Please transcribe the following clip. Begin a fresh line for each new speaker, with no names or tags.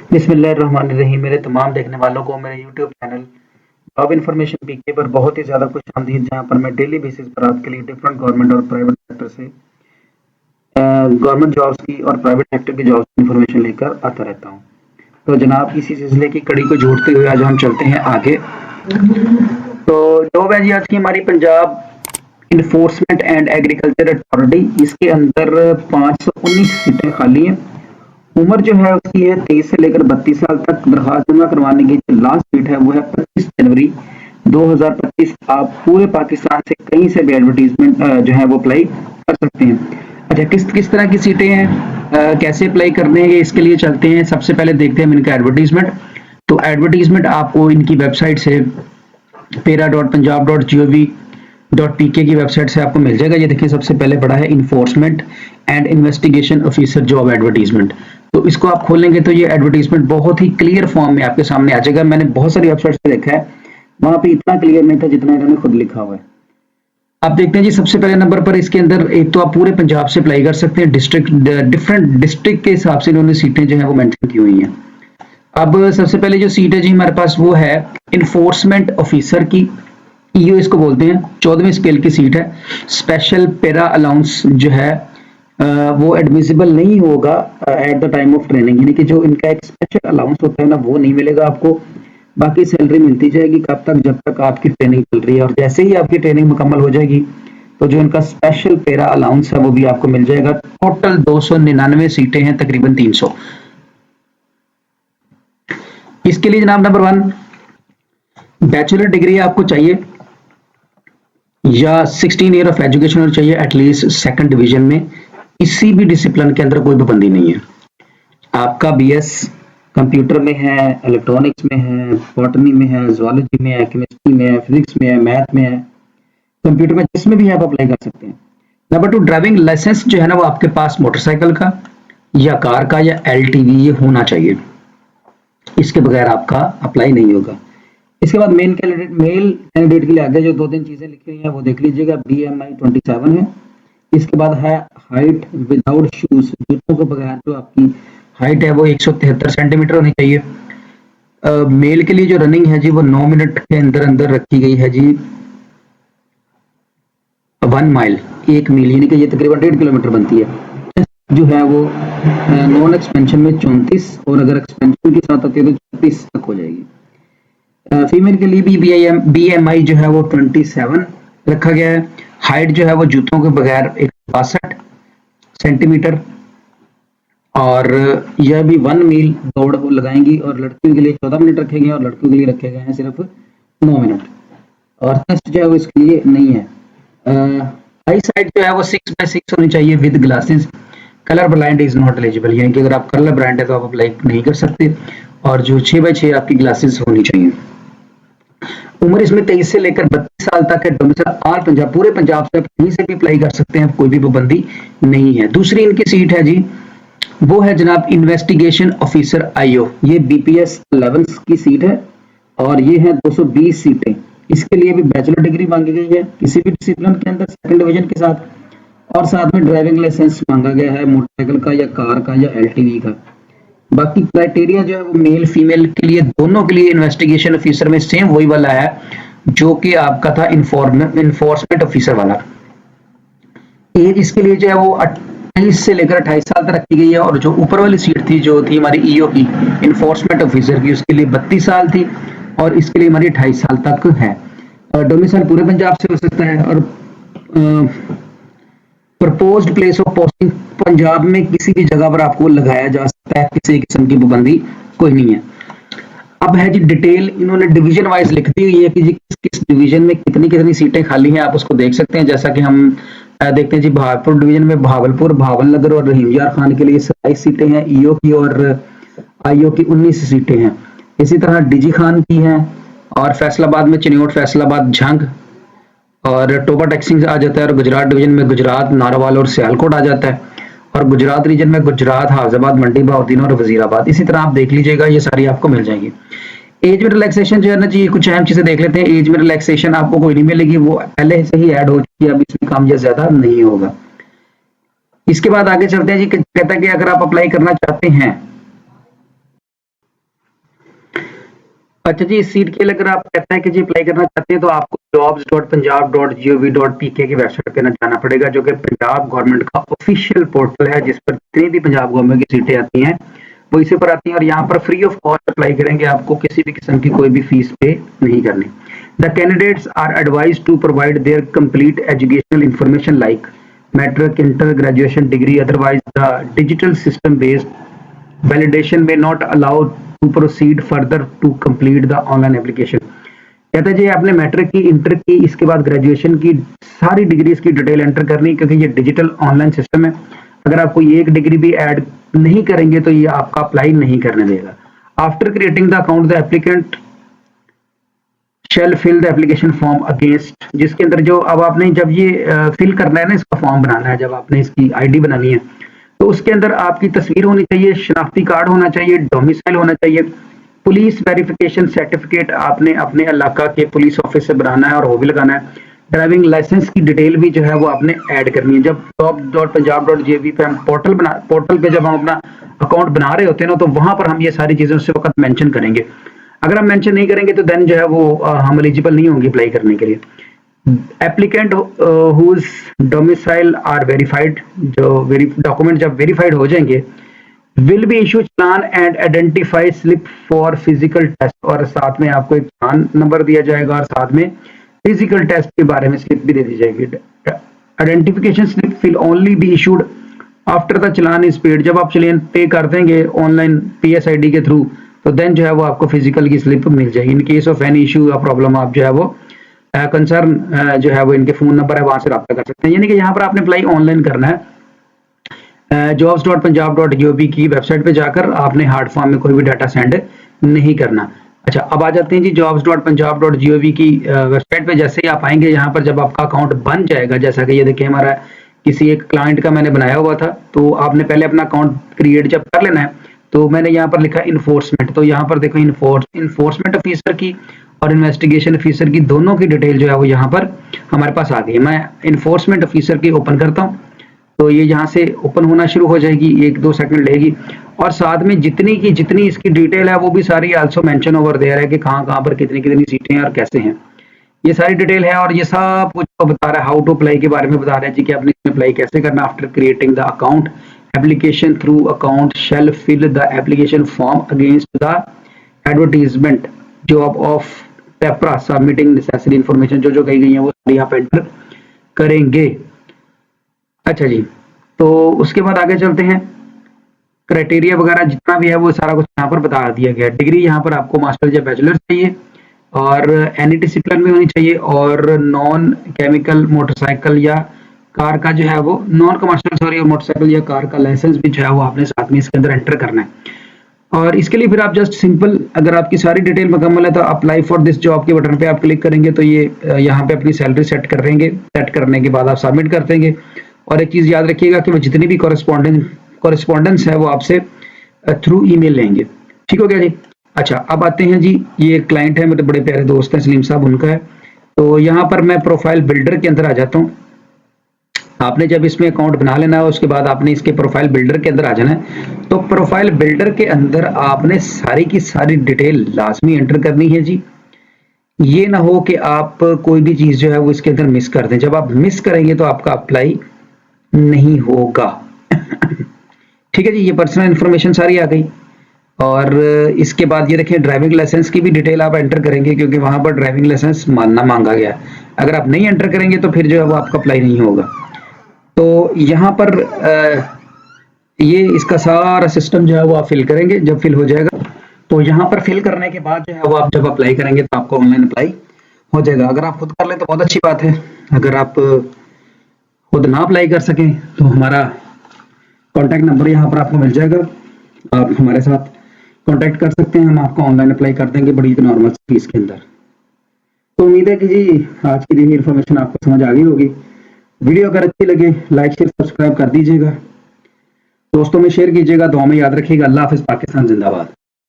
बिस्मिल्लाहिर्रहमानिर्रहीम। मेरे तमाम देखने वालों को मेरे यूट्यूब चैनल जॉब इन्फॉर्मेशन पीके पर बहुत ही ज़्यादा खुश आमदीद, जहाँ पर मैं डेली बेसिस पर आपके लिए डिफरेंट गवर्नमेंट और प्राइवेट सेक्टर से गवर्नमेंट जॉब्स की और प्राइवेट सेक्टर की जॉब्स की इन्फॉर्मेशन लेकर आता रहता हूँ। तो जनाब, इसी सिलसिले की कड़ी को जोड़ते हुए आज हम चलते हैं आगे। तो जॉब है जी आज की हमारी Punjab enforcement and agriculture authority. इसके अंदर 519 सीटें खाली हैं। उम्र जो है उसकी है 23 से लेकर 32 साल तक। दरखास्त जमा करवाने की जो लास्ट डेट है वो है 25 जनवरी 2025। आप पूरे पाकिस्तान से कहीं से भी एडवर्टीजमेंट जो है वो अप्लाई कर सकते हैं। अच्छा, किस किस तरह की सीटें हैं, कैसे अप्लाई करने हैं, इसके लिए चलते हैं। सबसे पहले देखते हैं इनका एडवर्टीजमेंट। तो एडवर्टीजमेंट आपको इनकी वेबसाइट से pera.punjab.gov.pk की वेबसाइट से आपको मिल जाएगा। ये देखिए, सबसे पहले पड़ा है enforcement and investigation officer job advertisement. तो इसको आप खोलेंगे तो ये एडवर्टीजमेंट बहुत ही क्लियर फॉर्म में आपके सामने आ जाएगा। मैंने बहुत सारी वेबसाइट पे देखा है, वहां पे इतना क्लियर नहीं था जितना इन्होंने खुद लिखा हुआ है। आप देखते हैं जी, सबसे पहले नंबर पर इसके अंदर एक तो आप पूरे पंजाब से अप्लाई कर सकते हैं। डिस्ट्रिक्ट, डिफरेंट डिस्ट्रिक्ट के हिसाब से इन्होंने सीटें जो है वो मेंशन की हुई हैं। अब सबसे पहले जो सीट है जी हमारे पास वो है इन्फोर्समेंट ऑफिसर की, ईओ इसको बोलते हैं। 14वें स्केल की सीट है। स्पेशल पेरा अलाउंस जो है वो एडमिसिबल नहीं होगा at the time of training, यानी कि जो इनका एक स्पेशल अलाउंस होता है ना, वो नहीं मिलेगा आपको। बाकी सैलरी मिलती जाएगी कब तक, जब तक आपकी ट्रेनिंग चल रही है, और जैसे ही आपकी ट्रेनिंग मुकम्मल हो जाएगी तो जो इनका स्पेशल पेरा अलाउंस है वो भी आपको मिल जाएगा। टोटल 299 सीटें हैं, तकरीबन 300। इसके लिए जनाब, नंबर 1, बैचलर डिग्री आपको चाहिए या 16 ईयर ऑफ एजुकेशन होनी चाहिए एटलीस्ट सेकंड डिवीजन में। किसी भी डिसिप्लिन के अंदर कोई पाबंदी नहीं है। आपका बीएस कंप्यूटर में है, इलेक्ट्रॉनिक्स में है, बॉटनी में है, जूलॉजी में है, केमिस्ट्री में है, फिजिक्स में है, मैथ में है, कंप्यूटर में, जिसमें भी आप अप्लाई कर सकते हैं। नंबर 2, ड्राइविंग लाइसेंस जो है ना वो आपके पास मोटरसाइकिल का या कार का या एलटीवी ये होना चाहिए। इसके बगैर आपका अप्लाई नहीं होगा। इसके बाद मेल कैंडिडेट के लिए आगे जो 2-3 चीजें लिखी हुई हैं वो देख लीजिएगा। BMI 27 है। इसके बाद है हाइट विदाउट शूज, जूतों के बगैर जो आपकी हाइट है वो 173 सेंटीमीटर होनी चाहिए। मेल के लिए जो रनिंग है जी वो 9 मिनट के अंदर अंदर रखी गई है जी। 1 माइल, 1 मील, यानी कि ये तकरीबन 1.5 किलोमीटर बनती है। जो है वो नॉन एक्सपेंशन में 34, और अगर एक्सपेंशन के साथ आती है तो 36 तक हो जाएगी। फीमेल के लिए भी BMI जो है वो 27 रखा गया है। हाइट जो है वो जूतों के बगैर 162 सेंटीमीटर, और यह भी 1 मील दौड़ वो लगाएंगी। और लड़कियों के लिए 14 मिनट रखे गए और लड़कियों के लिए रखे गए हैं सिर्फ 9 मिनट। और टेस्ट जो है वो इसके लिए नहीं है। आई साइट जो है वो 6x6 होनी चाहिए with glasses. Colour blind is not eligible, यानी कि अगर आप कलर ब्लाइंड है तो आप अप्लाई नहीं कर सकते। और जो 6x6 आपकी ग्लासेस होनी चाहिए। उम्र इसमें 23 से लेकर 32 साल तक है। डोमिसाइल ऑल पंजाब, पूरे पंजाब से आप कहीं से भी अप्लाई कर सकते हैं, कोई भी पाबंदी नहीं है। दूसरी इनकी सीट है जी, वो है जनाब इन्वेस्टिगेशन ऑफिसर आईओ। ये BPS 11 की सीट है और ये है 220 सीटें। इसके लिए भी बैचलर डिग्री मांगी गई है किसी भी डिसिप्लिन के अंदर सेकंड डिवीजन के साथ, और साथ में ड्राइविंग लाइसेंस मांगा गया है मोटरसाइकिल का या कार का या LTV का। बाकी क्राइटेरिया जो है वो मेल फीमेल के लिए, दोनों के लिए इन्वेस्टिगेशन ऑफिसर में सेम वही वाला है जो कि आपका था इन्फोर्समेंट ऑफिसर वाला। एज इसके लिए जो है वो 28 से लेकर 28 साल तक रखी गई है। और जो ऊपर वाली सीट थी जो थी हमारी ईओ की, इन्फोर्समेंट ऑफिसर की, उसके लिए 32 साल थी और इसके लिए हमारी 28 साल तक है। डोमिसाइल पूरे पंजाब से हो सकता है। और proposed place of posting, Punjab में किसी भी जगह पर आपको लगाया जा सकता है, किसी किस्म की पाबंदी कोई नहीं है। अब है जी डिटेल, इन्होंने डिवीजन वाइज लिख दी हुई है कि जी किस किस डिवीजन में कितनी कितनी सीटें खाली हैं, आप उसको देख सकते हैं। जैसा कि हम देखते हैं जी, भागलपुर डिवीजन में भावलपुर, भावलनगर और रहीम यार खान के लिए 27 सीटें हैं ईओ की, और आईओ की 19 सीटें हैं। इसी तरह डीजी खान की हैं, और फैसलाबाद में चिन्योट, फैसलाबाद, झंग और टोबा टैक्सिंग आ जाता है। और गुजरात डिवीजन में गुजरात, नारोवाल और सियालकोट आ जाता है। और गुजरात रीजन में गुजरात, हाफिजाबाद, मंडी, बहाउद्दीन और वजीराबाद। इसी तरह आप देख लीजिएगा, ये सारी आपको मिल जाएगी। एज में रिलैक्सेशन जो है ना जी, कुछ अहम चीजें देख लेते हैं। एज में रिलैक्सेशन आपको कोई नहीं मिलेगी, वो पहले से ही ऐड हो चुकी है, अब इसमें कम या ज्यादा नहीं होगा। इसके बाद आगे चलते हैं जी, कहता है कि अगर आप अप्लाई करना चाहते हैं अच्छा जी, इस सीट के लिए अगर आप कहते हैं कि जी अप्लाई करना चाहते हैं तो आपको jobs.punjab.gov.pk की वेबसाइट पे ना जाना पड़ेगा, जो कि पंजाब गवर्नमेंट का ऑफिशियल पोर्टल है, जिस पर जितनी भी पंजाब गवर्नमेंट की सीटें आती हैं वो इसी पर आती हैं, और यहाँ पर फ्री ऑफ कॉस्ट अप्लाई करेंगे, आपको किसी भी किस्म की कोई भी फीस पे नहीं करनी। The candidates are advise to provide their complete educational information like matric, inter, graduation degree, otherwise the digital system based validation may not allow to proceed further to complete the online application। कहता है जी आपने matric की, inter की, इसके बाद graduation की सारी degrees की डिटेल एंटर करनी, क्योंकि ये डिजिटल ऑनलाइन सिस्टम है। अगर आप कोई एक डिग्री भी ऐड नहीं करेंगे तो ये आपका अप्लाई नहीं करने देगा। After creating the account the applicant shall fill the application form against, जिसके अंदर जो अब आपने जब ये फिल करना है ना, इसका फॉर्म बनाना है, जब आपने इसकी आईडी बनानी है तो उसके अंदर आपकी तस्वीर होनी चाहिए, शनाख्ती कार्ड होना चाहिए, डोमिसाइल होना चाहिए, पुलिस वेरिफिकेशन सर्टिफिकेट आपने अपने इलाका के पुलिस ऑफिस से बनाना है और वो भी लगाना है। ड्राइविंग लाइसेंस की डिटेल भी जो है वो आपने ऐड करनी है। जब jobs.punjab.gov पे हम पोर्टल पे जब हम अपना अकाउंट बना रहे होते हैं ना, तो वहां पर हम ये सारी चीजें उस वक्त मेंशन करेंगे। अगर हम मेंशन नहीं करेंगे तो देन जो है वो हम एलिजिबल नहीं होंगे अप्लाई करने के लिए। Applicant whose domicile are verified, जो डॉक्यूमेंट जब वेरीफाइड हो जाएंगे, will be issue challan and identify slip for physical test, और साथ में आपको एक चालान नंबर दिया जाएगा और साथ में फिजिकल टेस्ट के बारे में स्लिप भी दे दी जाएगी। Identification slip will only be issued after the challan is paid, जब आप चालान पे कर देंगे ऑनलाइन PSID के थ्रू, तो देन जो है वो आपको फिजिकल की स्लिप मिल जाएगी। In case of any issue या प्रॉब्लम आप जो है वो कंसर्न जो है वो इनके फोन नंबर है, वहां से रब्ता कर सकते हैं। यानी कि यहाँ पर आपने अप्लाई ऑनलाइन करना है। jobs.punjab.gov की वेबसाइट पे जाकर आपने हार्ड फॉर्म में कोई भी डाटा सेंड नहीं करना। अच्छा, अब आ जाते हैं जी jobs.punjab.gov की वेबसाइट पे। जैसे ही आप आएंगे यहाँ पर, जब आपका अकाउंट बन जाएगा, जैसा कि ये देखिए हमारा किसी एक क्लाइंट का मैंने बनाया हुआ था, तो आपने पहले अपना अकाउंट क्रिएट जब कर लेना है, तो मैंने यहाँ पर लिखा इन्फोर्समेंट, तो यहाँ पर देखो इन्फोर्समेंट ऑफिसर की और इन्वेस्टिगेशन ऑफिसर की दोनों की डिटेल जो है वो यहाँ पर हमारे पास आ गई है। मैं इन्फोर्समेंट ऑफिसर की ओपन करता हूँ, तो ये यहाँ से ओपन होना शुरू हो जाएगी, 1-2 सेकंड लेगी, और साथ में जितनी इसकी डिटेल है वो भी सारी आल्सो मेंशन ओवर देयर है कि कहाँ पर कितनी सीटें हैं और कैसे हैं, ये सारी डिटेल है। और ये सब कुछ बता रहा है, हाउ टू अप्लाई के बारे में बता रहा है जी कि आपने इसमें अप्लाई कैसे करना। After creating the account application through account shall fill the application form against the advertisement job of paper submitting necessary information, जो कही गई है वो सारी आप एंटर करेंगे। अच्छा जी, तो उसके बाद आगे चलते हैं। क्राइटेरिया वगैरह जितना भी है वो सारा कुछ यहाँ पर बता दिया गया। डिग्री यहाँ पर आपको मास्टर या बैचलर चाहिए, और एनी डिसिप्लिन में होनी चाहिए, और नॉन केमिकल मोटरसाइकिल या कार का जो है वो नॉन कमर्शियल सॉरी मोटरसाइकिल या कार का लाइसेंस भी जो है वो आपने साथ में इसके अंदर एंटर करना है। और इसके लिए फिर आप जस्ट सिंपल, अगर आपकी सारी डिटेल मुकम्मल है तो अप्लाई फॉर दिस जॉब के बटन पे आप क्लिक करेंगे, तो ये यहाँ पे अपनी सैलरी सेट कर देंगे। सेट करने के बाद आप सबमिट कर देंगे। और एक चीज़ याद रखिएगा कि वो जितनी भी कॉरेस्पॉन्डेंस है वो आपसे थ्रू ईमेल लेंगे। ठीक हो गया जी। अच्छा, अब आते हैं जी, ये क्लाइंट है, मेरे बड़े प्यारे दोस्त हैं सलीम साहब, उनका है। तो यहाँ पर मैं प्रोफाइल बिल्डर के अंदर आ जाता हूँ। आपने जब इसमें अकाउंट बना लेना है, उसके बाद आपने इसके प्रोफाइल बिल्डर के अंदर आ जाना है। तो प्रोफाइल बिल्डर के अंदर आपने सारी की सारी डिटेल लाजमी एंटर करनी है जी। ये ना हो कि आप कोई भी चीज जो है वो इसके अंदर मिस कर दें। जब आप मिस करेंगे तो आपका अप्लाई नहीं होगा। ठीक है जी, ये पर्सनल इंफॉर्मेशन सारी आ गई। और इसके बाद ये देखिए ड्राइविंग लाइसेंस की भी डिटेल आप एंटर करेंगे, क्योंकि वहां पर ड्राइविंग लाइसेंस मांगा गया है। अगर आप नहीं एंटर करेंगे तो फिर जो है वो आपका अप्लाई नहीं होगा। तो यहाँ पर ये इसका सारा सिस्टम जो है वो आप फिल करेंगे। जब फिल हो जाएगा तो यहाँ पर फिल करने के बाद जो है वो आप जब अप्लाई करेंगे तो आपको ऑनलाइन अप्लाई हो जाएगा। अगर आप खुद कर लें तो बहुत अच्छी बात है। अगर आप खुद ना अप्लाई कर सकें तो हमारा कॉन्टैक्ट नंबर यहाँ पर आपको मिल जाएगा, आप हमारे साथ कॉन्टैक्ट कर सकते हैं, हम आपको ऑनलाइन अप्लाई कर देंगे बड़ी नॉर्मल फीस के अंदर। तो उम्मीद है कि जी आज की दी हुई इन्फॉर्मेशन आपको समझ आ गई होगी। वीडियो अगर अच्छी लगे लाइक शेयर सब्सक्राइब कर दीजिएगा, दोस्तों में शेयर कीजिएगा, दुआ में याद रखिएगा। अल्लाह हाफिज, पाकिस्तान जिंदाबाद।